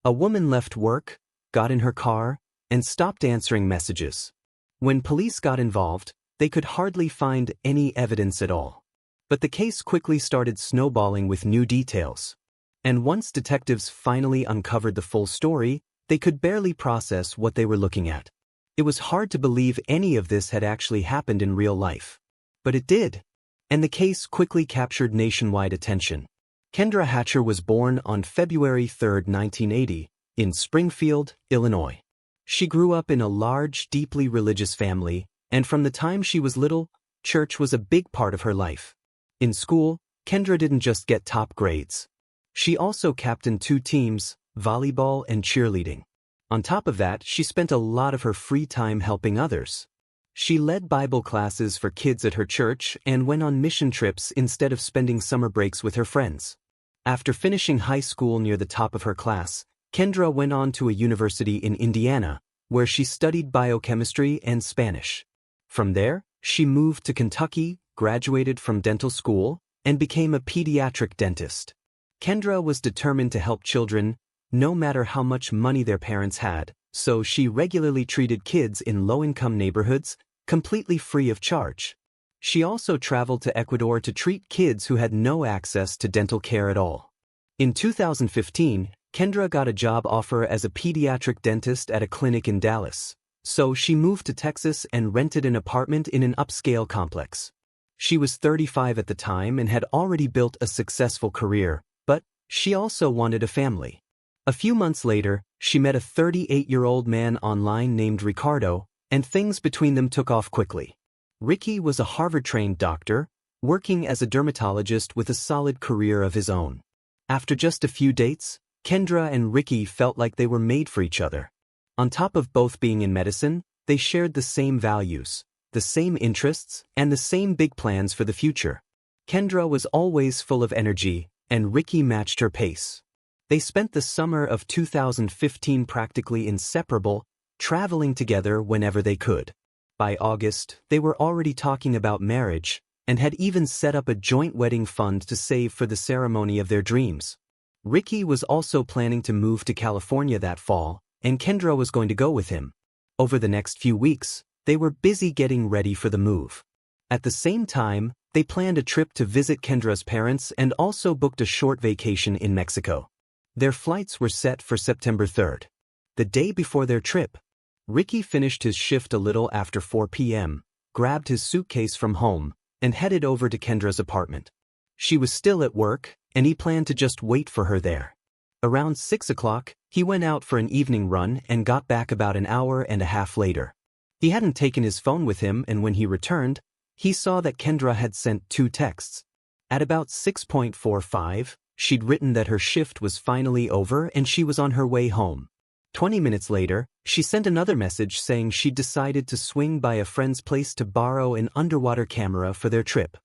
A woman left work, got in her car, and stopped answering messages. When police got involved, they could hardly find any evidence at all. But the case quickly started snowballing with new details. And once detectives finally uncovered the full story, they could barely process what they were looking at. It was hard to believe any of this had actually happened in real life. But it did. And the case quickly captured nationwide attention. Kendra Hatcher was born on February 3, 1980, in Springfield, Illinois. She grew up in a large, deeply religious family, and from the time she was little, church was a big part of her life. In school, Kendra didn't just get top grades. She also captained 2 teams, volleyball and cheerleading. On top of that, she spent a lot of her free time helping others. She led Bible classes for kids at her church and went on mission trips instead of spending summer breaks with her friends. After finishing high school near the top of her class, Kendra went on to a university in Indiana, where she studied biochemistry and Spanish. From there, she moved to Kentucky, graduated from dental school, and became a pediatric dentist. Kendra was determined to help children, no matter how much money their parents had, so she regularly treated kids in low-income neighborhoods, completely free of charge. She also traveled to Ecuador to treat kids who had no access to dental care at all. In 2015, Kendra got a job offer as a pediatric dentist at a clinic in Dallas, so she moved to Texas and rented an apartment in an upscale complex. She was 35 at the time and had already built a successful career, but she also wanted a family. A few months later, she met a 38-year-old man online named Ricardo, and things between them took off quickly. Ricky was a Harvard-trained doctor, working as a dermatologist with a solid career of his own. After just a few dates, Kendra and Ricky felt like they were made for each other. On top of both being in medicine, they shared the same values, the same interests, and the same big plans for the future. Kendra was always full of energy, and Ricky matched her pace. They spent the summer of 2015 practically inseparable, traveling together whenever they could. By August, they were already talking about marriage, and had even set up a joint wedding fund to save for the ceremony of their dreams. Ricky was also planning to move to California that fall, and Kendra was going to go with him. Over the next few weeks, they were busy getting ready for the move. At the same time, they planned a trip to visit Kendra's parents and also booked a short vacation in Mexico. Their flights were set for September 3rd. The day before their trip, Ricky finished his shift a little after 4 p.m., grabbed his suitcase from home, and headed over to Kendra's apartment. She was still at work, and he planned to just wait for her there. Around 6 o'clock, he went out for an evening run and got back about an hour and a half later. He hadn't taken his phone with him, and when he returned, he saw that Kendra had sent 2 texts. At about 6:45, she'd written that her shift was finally over and she was on her way home. 20 minutes later, she sent another message saying she'd decided to swing by a friend's place to borrow an underwater camera for their trip.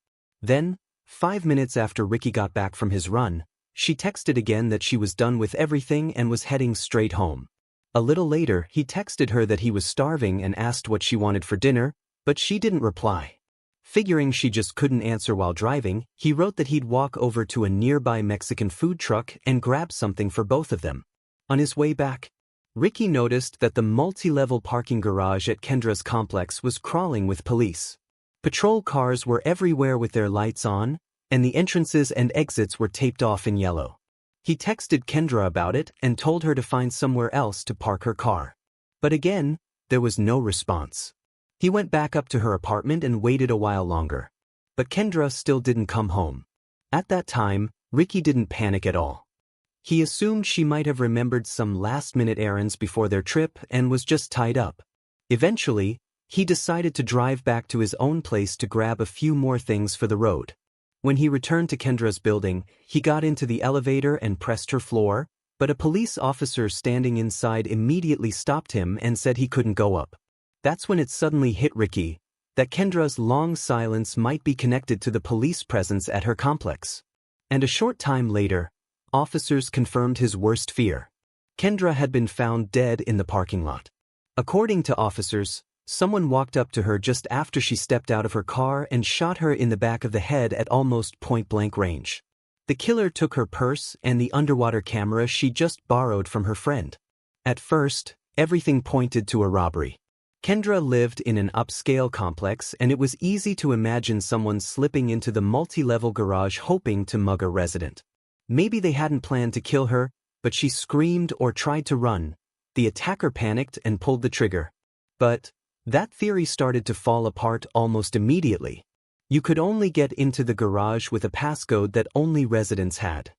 Then, 5 minutes after Ricky got back from his run, she texted again that she was done with everything and was heading straight home. A little later, he texted her that he was starving and asked what she wanted for dinner, but she didn't reply. Figuring she just couldn't answer while driving, he wrote that he'd walk over to a nearby Mexican food truck and grab something for both of them. On his way back, Ricky noticed that the multi-level parking garage at Kendra's complex was crawling with police. Patrol cars were everywhere with their lights on, and the entrances and exits were taped off in yellow. He texted Kendra about it and told her to find somewhere else to park her car. But again, there was no response. He went back up to her apartment and waited a while longer. But Kendra still didn't come home. At that time, Ricky didn't panic at all. He assumed she might have remembered some last-minute errands before their trip and was just tied up. Eventually, he decided to drive back to his own place to grab a few more things for the road. When he returned to Kendra's building, he got into the elevator and pressed her floor, but a police officer standing inside immediately stopped him and said he couldn't go up. That's when it suddenly hit Ricky that Kendra's long silence might be connected to the police presence at her complex. And a short time later, officers confirmed his worst fear. Kendra had been found dead in the parking lot. According to officers, someone walked up to her just after she stepped out of her car and shot her in the back of the head at almost point-blank range. The killer took her purse and the underwater camera she just borrowed from her friend. At first, everything pointed to a robbery. Kendra lived in an upscale complex, and it was easy to imagine someone slipping into the multi-level garage hoping to mug a resident. Maybe they hadn't planned to kill her, but she screamed or tried to run. The attacker panicked and pulled the trigger. But that theory started to fall apart almost immediately. You could only get into the garage with a passcode that only residents had.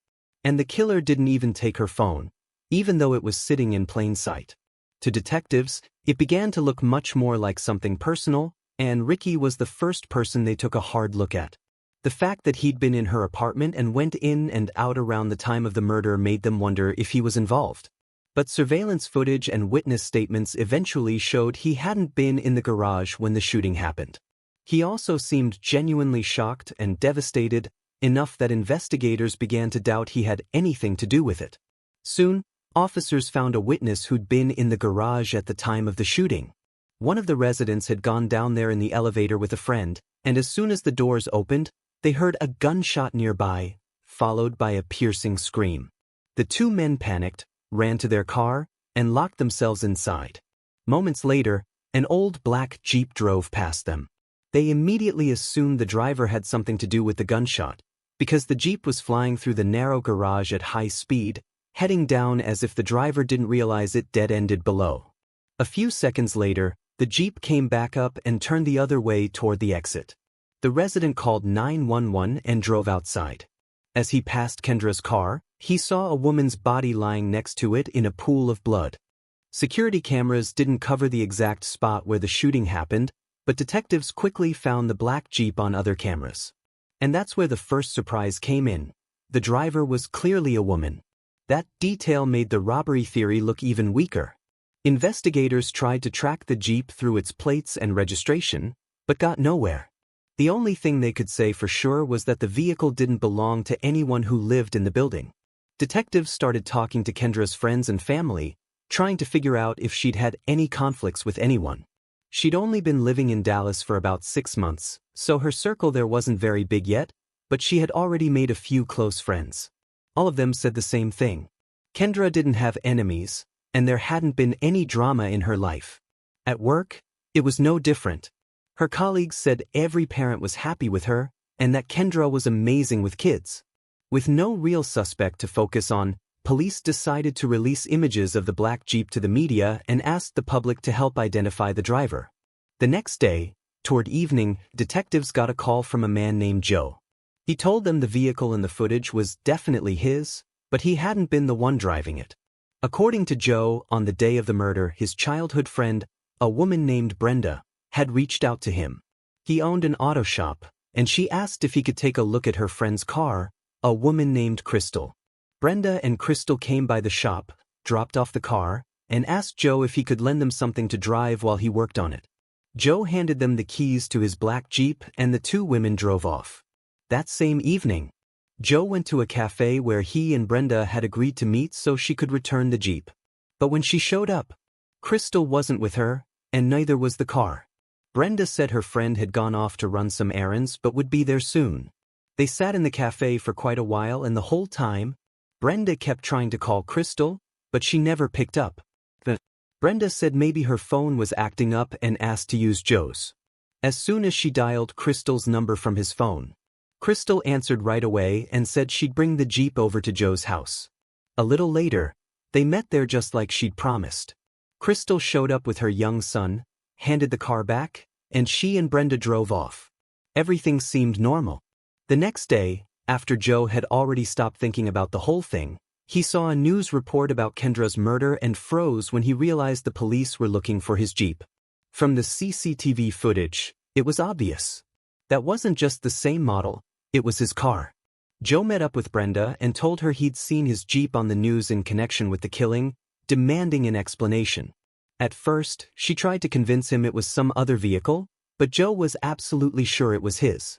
And the killer didn't even take her phone, even though it was sitting in plain sight. To detectives, it began to look much more like something personal, and Ricky was the first person they took a hard look at. The fact that he'd been in her apartment and went in and out around the time of the murder made them wonder if he was involved. But surveillance footage and witness statements eventually showed he hadn't been in the garage when the shooting happened. He also seemed genuinely shocked and devastated, enough that investigators began to doubt he had anything to do with it. Soon, officers found a witness who'd been in the garage at the time of the shooting. One of the residents had gone down there in the elevator with a friend, and as soon as the doors opened, they heard a gunshot nearby, followed by a piercing scream. The two men panicked, ran to their car, and locked themselves inside. Moments later, an old black Jeep drove past them. They immediately assumed the driver had something to do with the gunshot, because the Jeep was flying through the narrow garage at high speed, heading down as if the driver didn't realize it dead-ended below. A few seconds later, the Jeep came back up and turned the other way toward the exit. The resident called 911 and drove outside. As he passed Kendra's car, he saw a woman's body lying next to it in a pool of blood. Security cameras didn't cover the exact spot where the shooting happened, but detectives quickly found the black Jeep on other cameras. And that's where the first surprise came in. The driver was clearly a woman. That detail made the robbery theory look even weaker. Investigators tried to track the Jeep through its plates and registration, but got nowhere. The only thing they could say for sure was that the vehicle didn't belong to anyone who lived in the building. Detectives started talking to Kendra's friends and family, trying to figure out if she'd had any conflicts with anyone. She'd only been living in Dallas for about 6 months, so her circle there wasn't very big yet, but she had already made a few close friends. All of them said the same thing. Kendra didn't have enemies, and there hadn't been any drama in her life. At work, it was no different. Her colleagues said every parent was happy with her, and that Kendra was amazing with kids. With no real suspect to focus on, police decided to release images of the black Jeep to the media and asked the public to help identify the driver. The next day, toward evening, detectives got a call from a man named Joe. He told them the vehicle in the footage was definitely his, but he hadn't been the one driving it. According to Joe, on the day of the murder, his childhood friend, a woman named Brenda, had reached out to him. He owned an auto shop, and she asked if he could take a look at her friend's car, a woman named Crystal. Brenda and Crystal came by the shop, dropped off the car, and asked Joe if he could lend them something to drive while he worked on it. Joe handed them the keys to his black Jeep, and the two women drove off. That same evening, Joe went to a cafe where he and Brenda had agreed to meet so she could return the Jeep. But when she showed up, Crystal wasn't with her, and neither was the car. Brenda said her friend had gone off to run some errands but would be there soon. They sat in the cafe for quite a while, and the whole time, Brenda kept trying to call Crystal, but she never picked up. Brenda said maybe her phone was acting up and asked to use Joe's. As soon as she dialed Crystal's number from his phone, Crystal answered right away and said she'd bring the Jeep over to Joe's house. A little later, they met there just like she'd promised. Crystal showed up with her young son, handed the car back, and she and Brenda drove off. Everything seemed normal. The next day, after Joe had already stopped thinking about the whole thing, he saw a news report about Kendra's murder and froze when he realized the police were looking for his Jeep. From the CCTV footage, it was obvious. That wasn't just the same model, it was his car. Joe met up with Brenda and told her he'd seen his Jeep on the news in connection with the killing, demanding an explanation. At first, she tried to convince him it was some other vehicle, but Joe was absolutely sure it was his.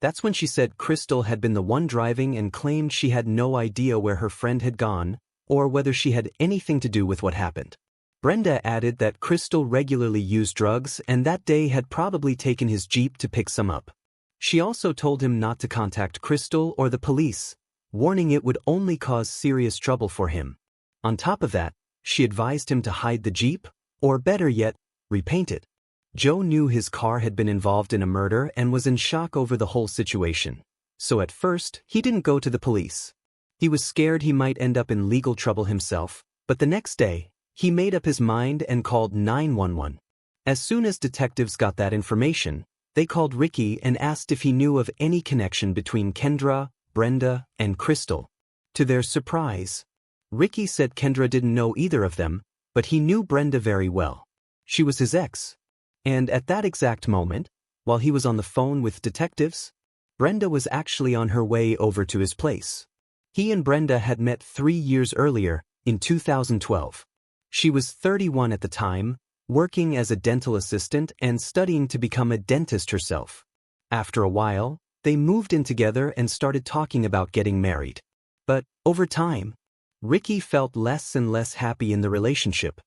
That's when she said Crystal had been the one driving and claimed she had no idea where her friend had gone, or whether she had anything to do with what happened. Brenda added that Crystal regularly used drugs and that day had probably taken his Jeep to pick some up. She also told him not to contact Crystal or the police, warning it would only cause serious trouble for him. On top of that, she advised him to hide the Jeep, or better yet, repaint it. Joe knew his car had been involved in a murder and was in shock over the whole situation. So at first, he didn't go to the police. He was scared he might end up in legal trouble himself, but the next day, he made up his mind and called 911. As soon as detectives got that information, they called Ricky and asked if he knew of any connection between Kendra, Brenda, and Crystal. To their surprise, Ricky said Kendra didn't know either of them, but he knew Brenda very well. She was his ex. And at that exact moment, while he was on the phone with detectives, Brenda was actually on her way over to his place. He and Brenda had met 3 years earlier, in 2012. She was 31 at the time, working as a dental assistant and studying to become a dentist herself. After a while, they moved in together and started talking about getting married. But, over time, Ricky felt less and less happy in the relationship.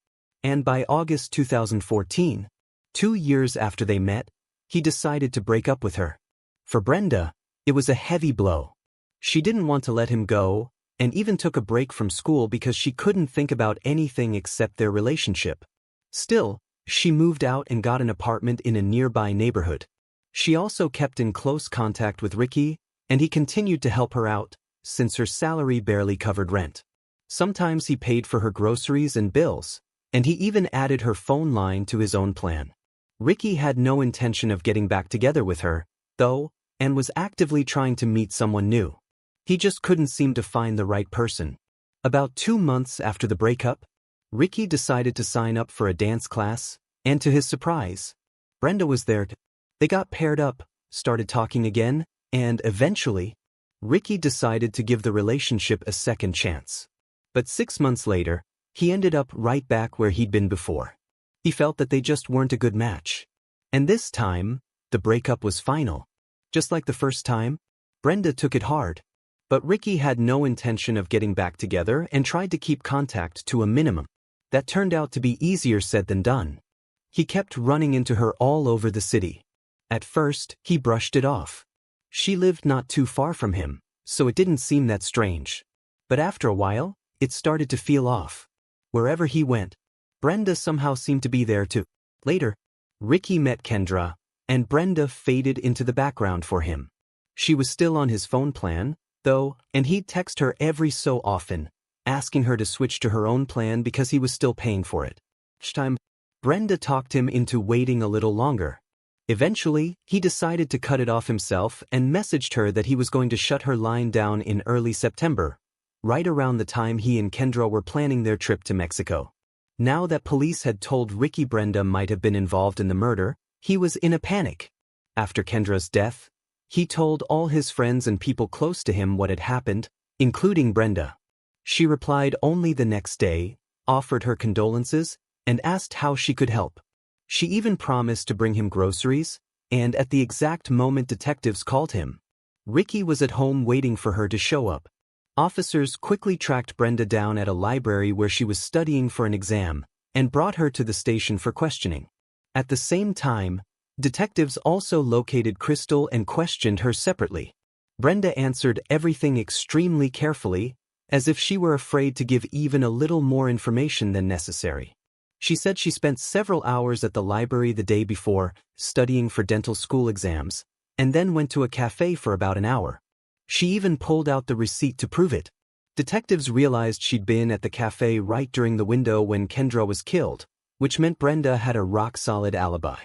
And by August 2014, 2 years after they met, he decided to break up with her. For Brenda, it was a heavy blow. She didn't want to let him go, and even took a break from school because she couldn't think about anything except their relationship. Still, she moved out and got an apartment in a nearby neighborhood. She also kept in close contact with Ricky, and he continued to help her out, since her salary barely covered rent. Sometimes he paid for her groceries and bills, and he even added her phone line to his own plan. Ricky had no intention of getting back together with her, though, and was actively trying to meet someone new. He just couldn't seem to find the right person. About 2 months after the breakup, Ricky decided to sign up for a dance class, and to his surprise, Brenda was there too. They got paired up, started talking again, and eventually, Ricky decided to give the relationship a second chance. But 6 months later, he ended up right back where he'd been before. He felt that they just weren't a good match. And this time, the breakup was final. Just like the first time, Brenda took it hard. But Ricky had no intention of getting back together and tried to keep contact to a minimum. That turned out to be easier said than done. He kept running into her all over the city. At first, he brushed it off. She lived not too far from him, so it didn't seem that strange. But after a while, it started to feel off. Wherever he went, Brenda somehow seemed to be there too. Later, Ricky met Kendra, and Brenda faded into the background for him. She was still on his phone plan, though, and he'd text her every so often, asking her to switch to her own plan because he was still paying for it. Each time, Brenda talked him into waiting a little longer. Eventually, he decided to cut it off himself and messaged her that he was going to shut her line down in early September, right around the time he and Kendra were planning their trip to Mexico. Now that police had told Ricky Brenda might have been involved in the murder, he was in a panic. After Kendra's death, he told all his friends and people close to him what had happened, including Brenda. She replied only the next day, offered her condolences, and asked how she could help. She even promised to bring him groceries, and at the exact moment detectives called him, Ricky was at home waiting for her to show up. Officers quickly tracked Brenda down at a library where she was studying for an exam, and brought her to the station for questioning. At the same time, detectives also located Crystal and questioned her separately. Brenda answered everything extremely carefully, as if she were afraid to give even a little more information than necessary. She said she spent several hours at the library the day before, studying for dental school exams, and then went to a cafe for about an hour. She even pulled out the receipt to prove it. Detectives realized she'd been at the cafe right during the window when Kendra was killed, which meant Brenda had a rock-solid alibi.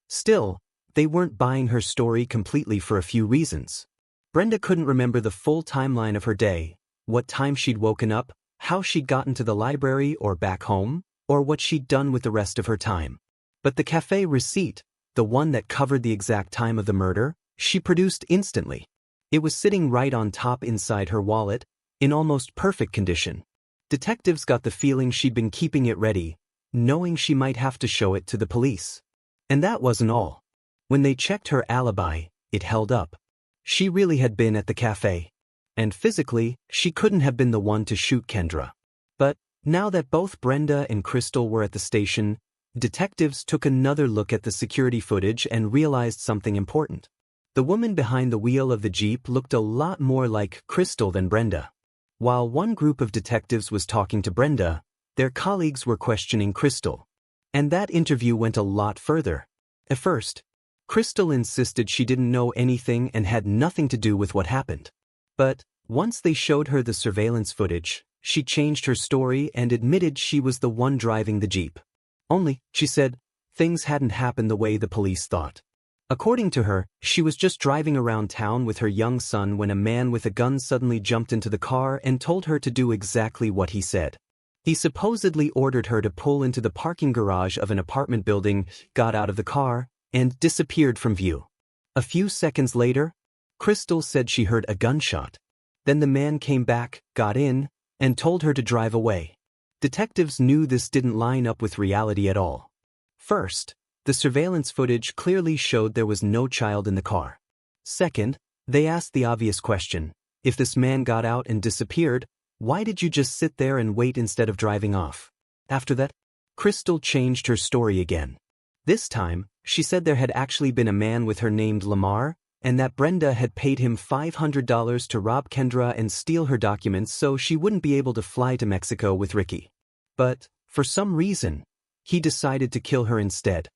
Still, they weren't buying her story completely for a few reasons. Brenda couldn't remember the full timeline of her day, what time she'd woken up, how she'd gotten to the library or back home, or what she'd done with the rest of her time. But the cafe receipt, the one that covered the exact time of the murder, she produced instantly. It was sitting right on top inside her wallet, in almost perfect condition. Detectives got the feeling she'd been keeping it ready, knowing she might have to show it to the police. And that wasn't all. When they checked her alibi, it held up. She really had been at the cafe. And physically, she couldn't have been the one to shoot Kendra. But, now that both Brenda and Crystal were at the station, detectives took another look at the security footage and realized something important. The woman behind the wheel of the Jeep looked a lot more like Crystal than Brenda. While one group of detectives was talking to Brenda, their colleagues were questioning Crystal. And that interview went a lot further. At first, Crystal insisted she didn't know anything and had nothing to do with what happened. But once they showed her the surveillance footage, she changed her story and admitted she was the one driving the Jeep. Only, she said, things hadn't happened the way the police thought. According to her, she was just driving around town with her young son when a man with a gun suddenly jumped into the car and told her to do exactly what he said. He supposedly ordered her to pull into the parking garage of an apartment building, got out of the car, and disappeared from view. A few seconds later, Crystal said she heard a gunshot. Then the man came back, got in, and told her to drive away. Detectives knew this didn't line up with reality at all. First, the surveillance footage clearly showed there was no child in the car. Second, they asked the obvious question: if this man got out and disappeared, why did you just sit there and wait instead of driving off? After that, Crystal changed her story again. This time, she said there had actually been a man with her named Lamar, and that Brenda had paid him $500 to rob Kendra and steal her documents so she wouldn't be able to fly to Mexico with Ricky. But, for some reason, he decided to kill her instead.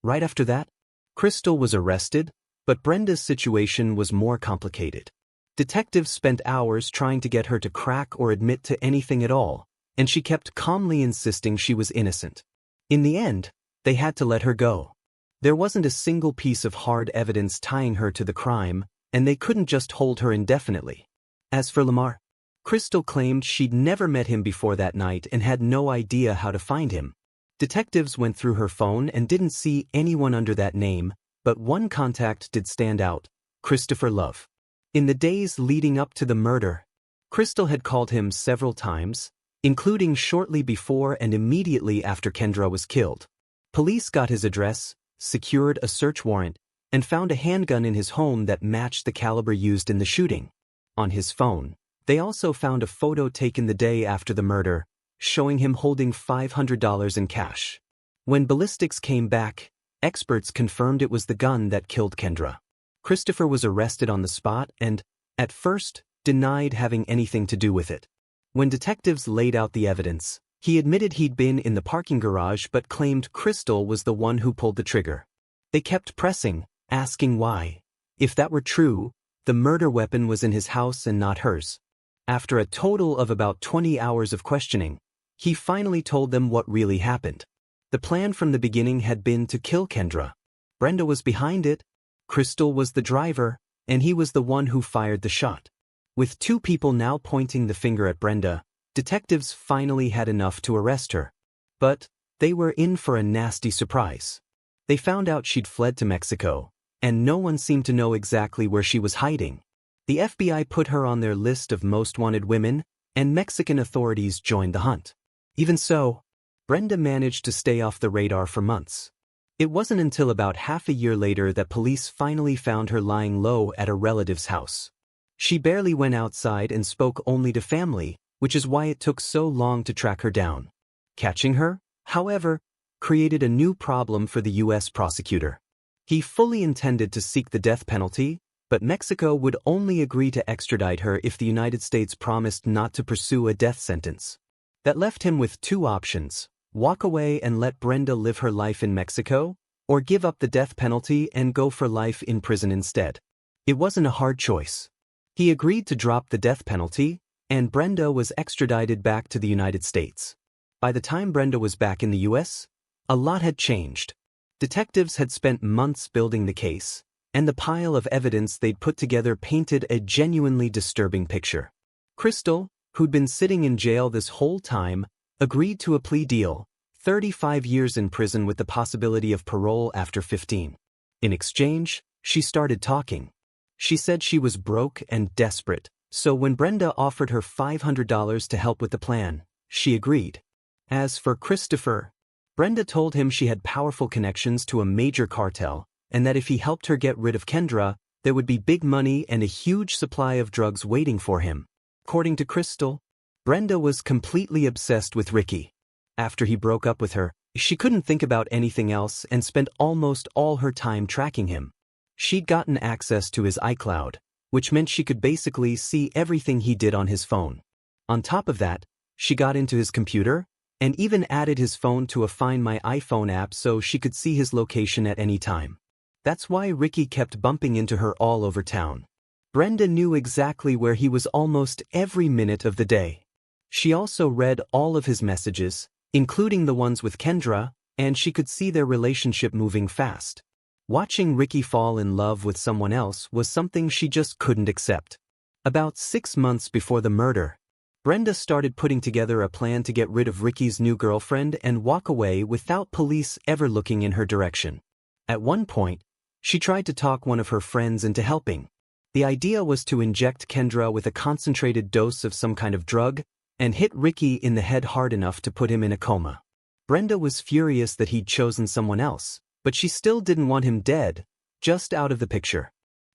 Right after that, Crystal was arrested, but Brenda's situation was more complicated. Detectives spent hours trying to get her to crack or admit to anything at all, and she kept calmly insisting she was innocent. In the end, they had to let her go. There wasn't a single piece of hard evidence tying her to the crime, and they couldn't just hold her indefinitely. As for Lamar, Crystal claimed she'd never met him before that night and had no idea how to find him. Detectives went through her phone and didn't see anyone under that name, but one contact did stand out: Christopher Love. In the days leading up to the murder, Crystal had called him several times, including shortly before and immediately after Kendra was killed. Police got his address, secured a search warrant, and found a handgun in his home that matched the caliber used in the shooting. On his phone, they also found a photo taken the day after the murder, showing him holding $500 in cash. When ballistics came back, experts confirmed it was the gun that killed Kendra. Christopher was arrested on the spot and, at first, denied having anything to do with it. When detectives laid out the evidence, he admitted he'd been in the parking garage but claimed Crystal was the one who pulled the trigger. They kept pressing, asking why. If that were true, the murder weapon was in his house and not hers. After a total of about 20 hours of questioning, he finally told them what really happened. The plan from the beginning had been to kill Kendra. Brenda was behind it, Crystal was the driver, and he was the one who fired the shot. With two people now pointing the finger at Brenda, detectives finally had enough to arrest her. But they were in for a nasty surprise. They found out she'd fled to Mexico, and no one seemed to know exactly where she was hiding. The FBI put her on their list of most wanted women, and Mexican authorities joined the hunt. Even so, Brenda managed to stay off the radar for months. It wasn't until about half a year later that police finally found her lying low at a relative's house. She barely went outside and spoke only to family, which is why it took so long to track her down. Catching her, however, created a new problem for the U.S. prosecutor. He fully intended to seek the death penalty, but Mexico would only agree to extradite her if the United States promised not to pursue a death sentence. That left him with two options: walk away and let Brenda live her life in Mexico, or give up the death penalty and go for life in prison instead. It wasn't a hard choice. He agreed to drop the death penalty, and Brenda was extradited back to the United States. By the time Brenda was back in the U.S., a lot had changed. Detectives had spent months building the case, and the pile of evidence they'd put together painted a genuinely disturbing picture. Crystal, who'd been sitting in jail this whole time, agreed to a plea deal: 35 years in prison with the possibility of parole after 15. In exchange, she started talking. She said she was broke and desperate, so when Brenda offered her $500 to help with the plan, she agreed. As for Christopher, Brenda told him she had powerful connections to a major cartel, and that if he helped her get rid of Kendra, there would be big money and a huge supply of drugs waiting for him. According to Crystal, Brenda was completely obsessed with Ricky. After he broke up with her, she couldn't think about anything else and spent almost all her time tracking him. She'd gotten access to his iCloud, which meant she could basically see everything he did on his phone. On top of that, she got into his computer and even added his phone to a Find My iPhone app so she could see his location at any time. That's why Ricky kept bumping into her all over town. Brenda knew exactly where he was almost every minute of the day. She also read all of his messages, including the ones with Kendra, and she could see their relationship moving fast. Watching Ricky fall in love with someone else was something she just couldn't accept. About 6 months before the murder, Brenda started putting together a plan to get rid of Ricky's new girlfriend and walk away without police ever looking in her direction. At one point, she tried to talk one of her friends into helping. The idea was to inject Kendra with a concentrated dose of some kind of drug and hit Ricky in the head hard enough to put him in a coma. Brenda was furious that he'd chosen someone else, but she still didn't want him dead, just out of the picture.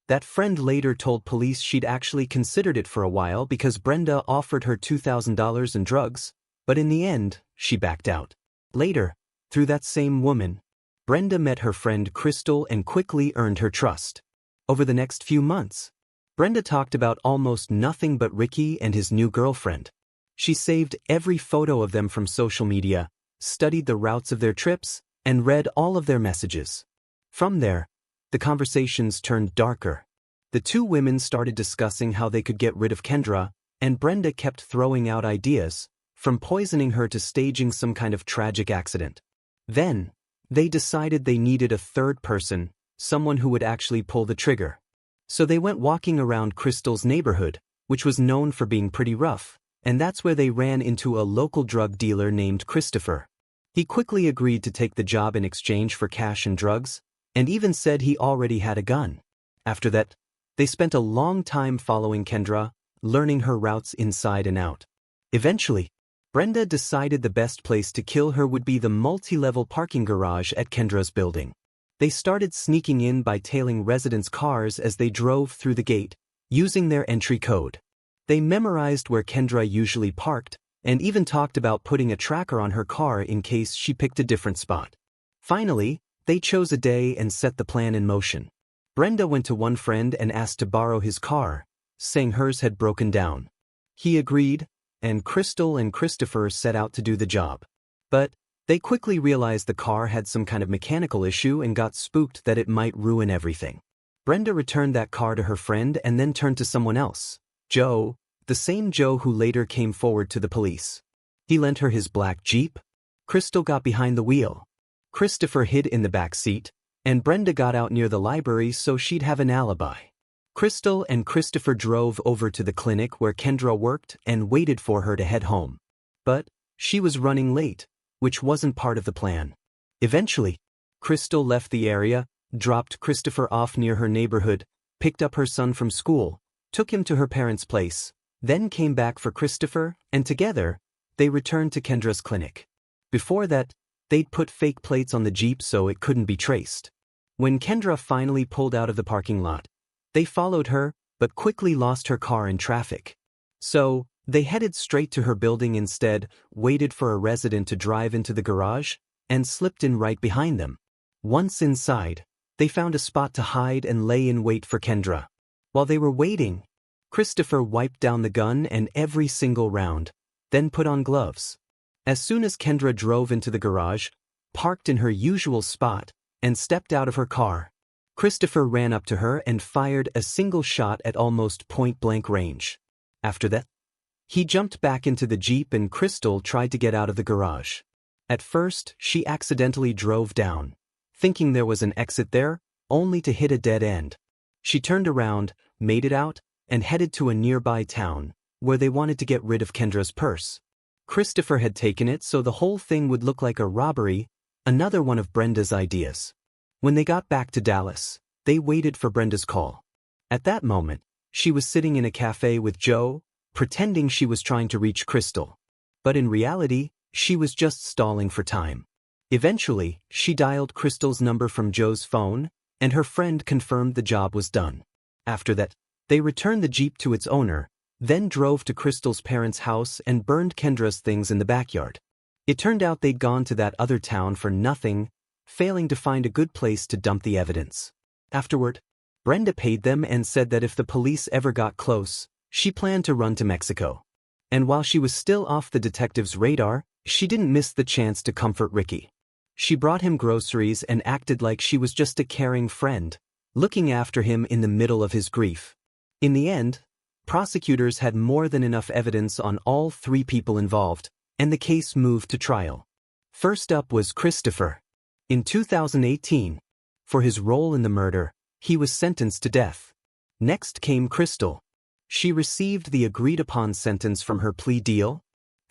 That friend later told police she'd actually considered it for a while because Brenda offered her $2,000 in drugs, but in the end, she backed out. Later, through that same woman, Brenda met her friend Crystal and quickly earned her trust. Over the next few months, Brenda talked about almost nothing but Ricky and his new girlfriend. She saved every photo of them from social media, studied the routes of their trips, and read all of their messages. From there, the conversations turned darker. The two women started discussing how they could get rid of Kendra, and Brenda kept throwing out ideas, from poisoning her to staging some kind of tragic accident. Then, they decided they needed a third person, someone who would actually pull the trigger. So they went walking around Crystal's neighborhood, which was known for being pretty rough, and that's where they ran into a local drug dealer named Christopher. He quickly agreed to take the job in exchange for cash and drugs, and even said he already had a gun. After that, they spent a long time following Kendra, learning her routes inside and out. Eventually, Brenda decided the best place to kill her would be the multi-level parking garage at Kendra's building. They started sneaking in by tailing residents' cars as they drove through the gate, using their entry code. They memorized where Kendra usually parked, and even talked about putting a tracker on her car in case she picked a different spot. Finally, they chose a day and set the plan in motion. Brenda went to one friend and asked to borrow his car, saying hers had broken down. He agreed, and Crystal and Christopher set out to do the job. But they quickly realized the car had some kind of mechanical issue and got spooked that it might ruin everything. Brenda returned that car to her friend and then turned to someone else, Joe, the same Joe who later came forward to the police. He lent her his black Jeep. Crystal got behind the wheel. Christopher hid in the back seat, and Brenda got out near the library so she'd have an alibi. Crystal and Christopher drove over to the clinic where Kendra worked and waited for her to head home. But she was running late, which wasn't part of the plan. Eventually, Crystal left the area, dropped Christopher off near her neighborhood, picked up her son from school, took him to her parents' place, then came back for Christopher, and together, they returned to Kendra's clinic. Before that, they'd put fake plates on the Jeep so it couldn't be traced. When Kendra finally pulled out of the parking lot, they followed her, but quickly lost her car in traffic. So, they headed straight to her building instead, waited for a resident to drive into the garage, and slipped in right behind them. Once inside, they found a spot to hide and lay in wait for Kendra. While they were waiting, Christopher wiped down the gun and every single round, then put on gloves. As soon as Kendra drove into the garage, parked in her usual spot, and stepped out of her car, Christopher ran up to her and fired a single shot at almost point-blank range. After that, he jumped back into the Jeep and Crystal tried to get out of the garage. At first, she accidentally drove down, thinking there was an exit there, only to hit a dead end. She turned around, made it out, and headed to a nearby town, where they wanted to get rid of Kendra's purse. Christopher had taken it so the whole thing would look like a robbery, another one of Brenda's ideas. When they got back to Dallas, they waited for Brenda's call. At that moment, she was sitting in a cafe with Joe, pretending she was trying to reach Crystal. But in reality, she was just stalling for time. Eventually, she dialed Crystal's number from Joe's phone, and her friend confirmed the job was done. After that, they returned the Jeep to its owner, then drove to Crystal's parents' house and burned Kendra's things in the backyard. It turned out they'd gone to that other town for nothing, failing to find a good place to dump the evidence. Afterward, Brenda paid them and said that if the police ever got close, she planned to run to Mexico. And while she was still off the detective's radar, she didn't miss the chance to comfort Ricky. She brought him groceries and acted like she was just a caring friend, looking after him in the middle of his grief. In the end, prosecutors had more than enough evidence on all three people involved, and the case moved to trial. First up was Christopher. In 2018, for his role in the murder, he was sentenced to death. Next came Crystal. She received the agreed-upon sentence from her plea deal,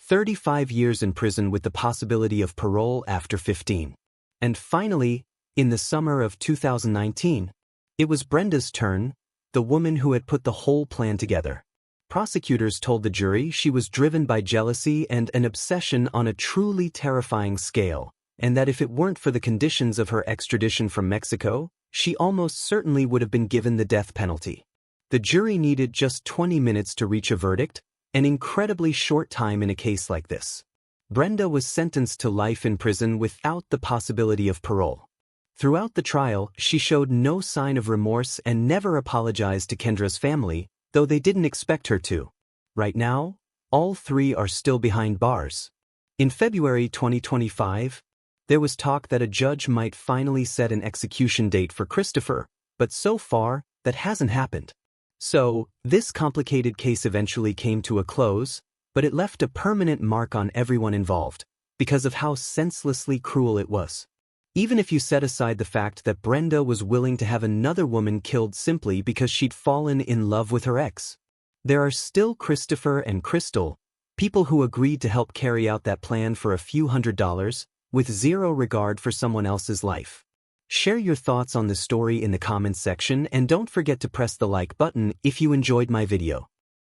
35 years in prison with the possibility of parole after 15. And finally, in the summer of 2019, it was Brenda's turn, the woman who had put the whole plan together. Prosecutors told the jury she was driven by jealousy and an obsession on a truly terrifying scale, and that if it weren't for the conditions of her extradition from Mexico, she almost certainly would have been given the death penalty. The jury needed just 20 minutes to reach a verdict, an incredibly short time in a case like this. Brenda was sentenced to life in prison without the possibility of parole. Throughout the trial, she showed no sign of remorse and never apologized to Kendra's family, though they didn't expect her to. Right now, all three are still behind bars. In February 2025, there was talk that a judge might finally set an execution date for Christopher, but so far, that hasn't happened. So, this complicated case eventually came to a close, but it left a permanent mark on everyone involved, because of how senselessly cruel it was. Even if you set aside the fact that Brenda was willing to have another woman killed simply because she'd fallen in love with her ex, there are still Christopher and Crystal, people who agreed to help carry out that plan for a few $100s, with zero regard for someone else's life. Share your thoughts on the story in the comments section and don't forget to press the like button if you enjoyed my video.